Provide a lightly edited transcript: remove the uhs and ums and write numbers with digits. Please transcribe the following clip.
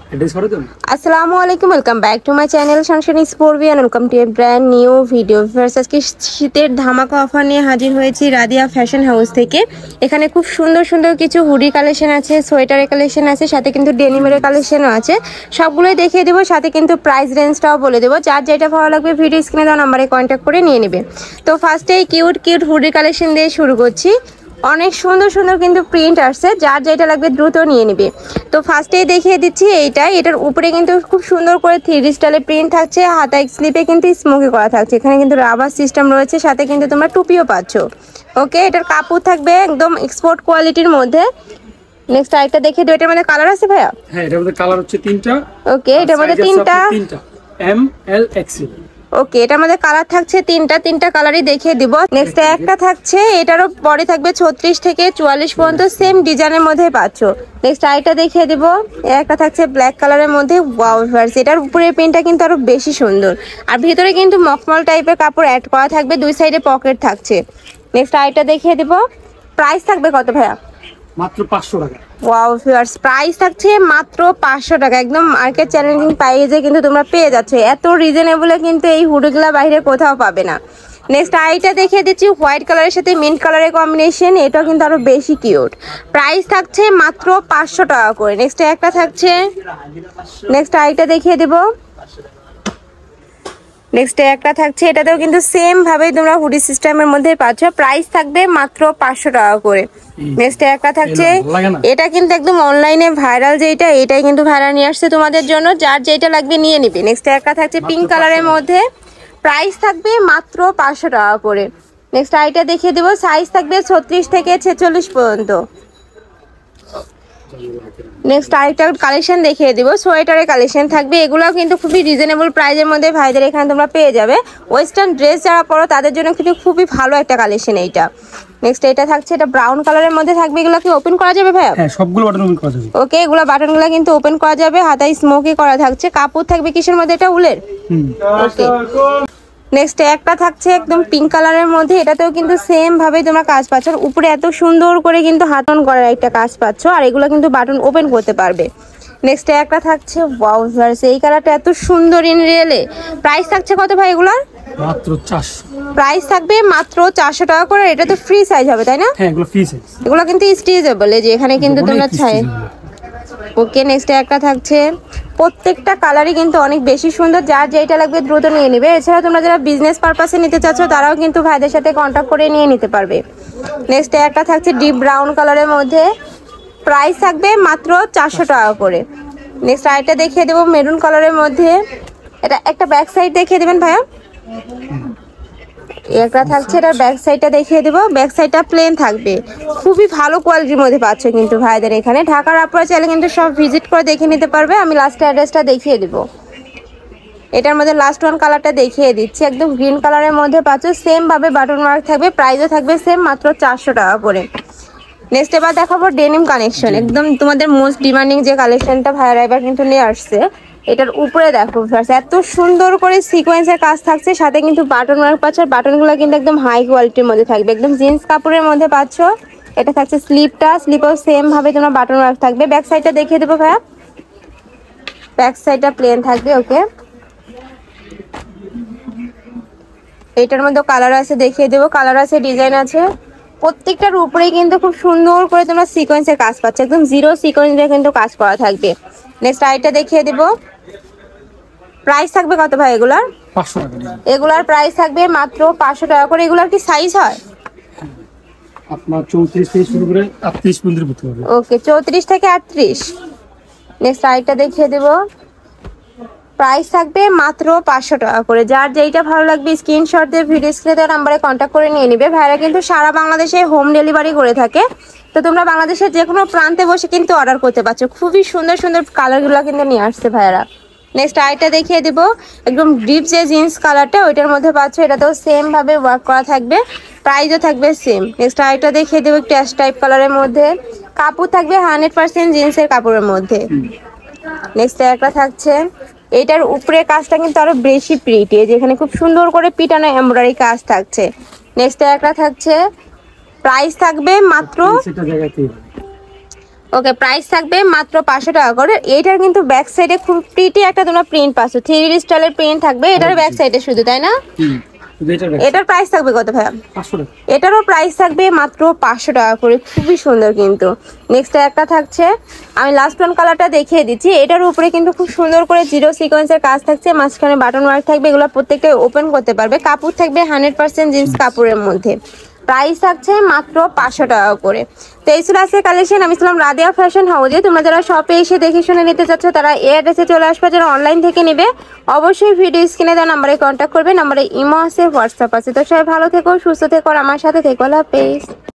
আসসালামু আলাইকুম, welcome back to my channel Sunshine Sports and welcome to a brand new video. আজকে শীতের ধামাকা অফার নিয়ে হাজির হয়েছি রাদিয়া ফ্যাশন হাউস থেকে। এখানে খুব সুন্দর সুন্দর কিছু হুডি কালেকশন আছে, সোয়েটারের কালেকশন আছে, সাথে কিন্তু ডেনিমের কালেকশনও আছে। সবগুলোই দেখিয়ে দেবো, সাথে কিন্তু প্রাইস রেঞ্জটাও বলে দেবো। যার যেটা ভালো লাগবে ভিডিও স্ক্রিনে দেওয়া নাম্বারে কন্ট্যাক্ট করে নিয়ে নেবে। তো ফার্স্টেই কিউট কিউট হুডি কালেকশন দিয়ে শুরু করছি। অনেক সুন্দর সুন্দর কিন্তু প্রিন্ট আসছে, যার যেটা লাগবে দ্রুত নিয়ে নেবে। তো ফার্স্টেই দেখিয়ে দিচ্ছি এটার উপরে কিন্তু খুব সুন্দর করে 3D স্টাইলে প্রিন্ট থাকছে, হাতায় স্লিপে কিন্তু স্মোকি করা থাকছে। এখানে কিন্তু রাবার সিস্টেম রয়েছে, সাথে কিন্তু তোমরা টুপিও পাচ্ছ। ওকে, এটার কাপড় থাকবে একদম এক্সপোর্ট কোয়ালিটির মধ্যে। নেক্সট আরেকটা দেখিয়ে দিও। এটার মধ্যে কালার আছে ভাইয়া? হ্যাঁ, এটার মধ্যে কালার হচ্ছে 3টা। ওকে, এটার মধ্যে 3টা এম এল এক্সেল। ওকে, এটার মধ্যে কালার থাকছে 3টা কালারই দেখিয়ে দিব। নেক্সট একটা থাকছে, এটারও বডি থাকবে 36 থেকে 44 পর্যন্ত, সেম ডিজাইনের মধ্যে পাচ্ছ। নেক্সট আরেকটা দেখিয়ে দিব। একটা থাকছে ব্ল্যাক কালারের মধ্যে, ওয়াও ভিউয়ার্স, এটার উপরের প্রিন্টটা কিন্তু আরো বেশি সুন্দর। আর ভিতরে কিন্তু মখমল টাইপের কাপড় অ্যাড করা থাকবে, দুই সাইডে পকেট থাকছে। নেক্সট আরেকটা দেখিয়ে দিব। প্রাইস থাকবে কত ভাইয়া? মাত্র 500 টাকা। ওয়াও ভিউয়ার্স, প্রাইস থাকছে মাত্র 500 টাকা। একদম মার্কেট চ্যালেঞ্জিং প্রাইসে কিন্তু তোমরা পেয়ে যাচ্ছ। এত রিজনেবলে কিন্তু এই হুডিগুলা বাইরে কোথাও পাবে না। নেক্সট আইটা দেখিয়ে দিচ্ছি, হোয়াইট কালারের সাথে মিন্ট কালারের কম্বিনেশন। এটা কিন্তু আরো বেশি কিউট। প্রাইস থাকছে মাত্র 500 টাকা করে। নেক্সট একটা থাকছে, নেক্সট আইটা দেখিয়ে দিব। নেক্সট একটা থাকছে, এটাতেও কিন্তু সেম ভাবে তোমরা হুডি সিস্টেমের মধ্যে পাচ্ছ। প্রাইস থাকবে মাত্র 500 টাকা করে। নেক্সট একটা থাকছে, এটা কিন্তু একদম অনলাইনে ভাইরাল, এটাই কিন্তু ভাইরাল নিয়ে আসছে তোমাদের জন্য। যার যেটা লাগবে নিয়ে নিবে। নেক্সট একটা থাকছে পিঙ্ক কালারের মধ্যে, প্রাইস থাকবে মাত্র 500 টাকা করে। নেক্সট আইটা দেখিয়ে দেবো, সাইজ থাকবে 36 থেকে 46 পর্যন্ত। নেক্সট আরেকটা কালেকশন দেখিয়ে দিব, সোয়েটারের কালেকশন থাকবে। এগুলোও কিন্তু খুবই রিজনেবল প্রাইসের মধ্যে ভাইদের এখানে তোমরা পেয়ে যাবে। ওয়েস্টার্ন ড্রেস যারা পরো তাদের জন্য কিন্তু খুবই ভালো একটা কালেকশন এইটা। নেক্সট এটা থাকছে, এটা ব্রাউন কালারের মধ্যে থাকবে। এগুলো কি ওপেন করা যাবে ভাইয়া? হ্যাঁ, সবগুলো বাটন ওপেন করা যাবে। ওকে, এগুলো বাটনগুলো কিন্তু ওপেন করা যাবে। হাতায় স্মোকি করা থাকছে। কাপড় থাকবে কিসের মধ্যে? এটা উলের। ওকে, নেক্সট একটা থাকছে একদম পিঙ্ক কালারের মধ্যে। এটাতেও কিন্তু সেম ভাবে তোমরা কাজ পাচ্ছ। উপরে এত সুন্দর করে কিন্তু হাতন করার একটা কাজ পাচ্ছ, আর এগুলো কিন্তু বাটন ওপেন করতে পারবে। নেক্সট একটা থাকছে, ওয়াও ভিউয়ার্স, এই কালারটা এত সুন্দর ইন রিয়েলে। প্রাইস থাকছে কত ভাই এগুলার? মাত্র 400। প্রাইস থাকবে মাত্র 400 টাকা করে। এটা তো ফ্রি সাইজ হবে তাই না? হ্যাঁ, এগুলো ফ্রি সাইজ। এগুলো কিন্তু স্ট্রেচেবল, এই যে এখানে কিন্তু তোমরা চাই। ওকে, নেক্সট একটা থাকছে, প্রত্যেকটা কালারই কিন্তু অনেক বেশি সুন্দর। যার যেটা লাগবে দ্রুত নিয়ে নেবে। এছাড়া তোমরা যারা বিজনেস পারপাসে নিতে চাচ্ছ তারাও কিন্তু ভাইদের সাথে কন্ট্যাক্ট করে নিয়ে নিতে পারবে। নেক্সট একটা থাকছে ডিপ ব্রাউন কালারের মধ্যে, প্রাইস থাকবে মাত্র 400 টাকা করে। নেক্সট আরেকটা দেখিয়ে দেবো মেরুন কালারের মধ্যে। এটা একটা ব্যাক সাইড দেখিয়ে দেবেন ভাইয়া। একটা থাকছে, এটা ব্যাক সাইডটা দেখিয়ে দেবো। ব্যাক সাইডটা প্লেন থাকবে, খুবই ভালো কোয়ালিটির মধ্যে পাচ্ছ কিন্তু ভাইদের এখানে। ঢাকার আপনারা চাইলে কিন্তু সব ভিজিট করে দেখে নিতে পারবে। আমি লাস্ট অ্যাড্রেসটা দেখিয়ে দেবো। এটার মধ্যে লাস্ট ওয়ান কালারটা দেখিয়ে দিচ্ছি, একদম গ্রিন কালারের মধ্যে পাচ্ছ। সেম ভাবে বাটন মার্ক থাকবে, প্রাইসও থাকবে সেম, মাত্র 400 টাকা করে। নেক্সট এবার দেখাবো ডেনিম কালেকশন। একদম তোমাদের মোস্ট ডিমান্ডিং যে কালেকশনটা ভাইরা এবার কিন্তু নিয়ে আসছে। এটার উপরে দেখো এত সুন্দর করে সিকোয়েন্সের কাজ থাকছে, সাথে কিন্তু বাটন মার্ক পাচ্ছ। বাটনগুলো কিন্তু একদম হাই কোয়ালিটির মধ্যে থাকবে, একদম জিন্স কাপড়ের মধ্যে পাচ্ছ। এটা থাকছে স্লিপও সেম ভাবে তোমার বাটন মার্ক থাকবে। ব্যাক সাইডটা দেখিয়ে দেবো ভাইয়া। ব্যাক সাইডটা প্লেন থাকবে। ওকে, এটার মধ্যে কালার আছে দেখিয়ে দেবো, কালার আছে, ডিজাইন আছে। প্রত্যেকটার উপরেই কিন্তু খুব সুন্দর করে তোমরা সিকোয়েন্সের কাজ পাচ্ছ, একদম জিরো সিকোয়েন্স দিয়ে কিন্তু কাজ করা থাকবে। নেক্সট আইটা দেখিয়ে দেবো। প্রাইস থাকবে কত ভাই এগুলার? 500 টাকা। এগুলার প্রাইস থাকবে মাত্র 500 টাকা করে। এগুলার কি সাইজ হয়? আপনার 34 থেকে শুরু করে 38 পর্যন্ত পড়তে পারবে। ওকে, 34 থেকে 38। নেক্সট আইটা দেখিয়ে দেবো। প্রাইস থাকবে মাত্র 500 টাকা করে। যার যেইটা ভালো লাগবে স্ক্রিনশট দিয়ে ভিডিও স্ক্রিনে দেওয়া নাম্বারে কন্ট্যাক্ট করে নিয়ে নিবে। ভাইরা কিন্তু সারা বাংলাদেশে হোম ডেলিভারি করে থাকে। তো তোমরা বাংলাদেশের যে কোনো প্রান্তে বসে কিন্তু অর্ডার করতে পারছো। খুবই সুন্দর সুন্দর কালারগুলো কিন্তু নিয়ে আসছে ভাইরা। নেক্সট আইটা দেখিয়ে দেবো, একদম ডিপ যে জিন্স কালারটা ওইটার মধ্যে পাচ্ছ। এটাতেও সেম ভাবে ওয়ার্ক করা থাকবে, প্রাইসও থাকবে সেম। নেক্সট আইটা দেখিয়ে দেবো একটু অ্যাশ টাইপ কালারের মধ্যে। কাপড় থাকবে 100% জিন্সের কাপড়ের মধ্যে। নেক্সট একটা থাকছে, এটার উপরে কাজটা কিন্তু আরো বেশি প্রিটি, যেখানে খুব সুন্দর করে পিটানো এমব্রয়ডারি কাজ থাকছে। নেক্সট একটা থাকছে, প্রাইস থাকবে মাত্র ওকে, প্রাইস থাকবে মাত্র 500 টাকা করে। এইটার কিন্তু ব্যাক সাইডে খুব প্রিটি একটা তোমরা প্রিন্ট পাচ্ছ, 3D স্টাইলের প্রিন্ট থাকবে এটার ব্যাক সাইডে শুধু, তাই না? এটার প্রাইস থাকবে কত ভাইয়া? 500 টাকা। এটারও প্রাইস থাকবে মাত্র 500 টাকা করে, খুবই সুন্দর কিন্তু। নেক্সট একটা থাকছে, আমি লাস্ট ওয়ান কালারটা দেখিয়ে দিচ্ছি। এটার উপরে কিন্তু খুব সুন্দর করে জিরো সিকোয়েন্সের কাজ থাকছে, মাঝখানে বাটন ওয়ার্ক থাকবে, এগুলো প্রত্যেকটা ওপেন করতে পারবে। কাপড় থাকবে 100% জিন্স কাপড়ের মধ্যে। প্রাইস থাকছে মাত্র 500 টাকা করে। তো এই ছিল আজকের কালেকশন। আমি ছিলাম রাদিয়া ফ্যাশন হাউসে। তোমরা যারা শপে এসে দেখে শুনে নিতে চাচ্ছ তারা এই অ্যাড্রেসে চলে আসবে। যারা অনলাইন থেকে নেবে অবশ্যই ভিডিও স্ক্রিনে দেওয়া নাম্বারে কন্ট্যাক্ট করবে। নাম্বারে ইমো আছে, হোয়াটসঅ্যাপ আছে। তো সবাই ভালো থেকো, সুস্থ থেকো, আর আমার সাথে থেকো। আল্লাহ হাফেজ।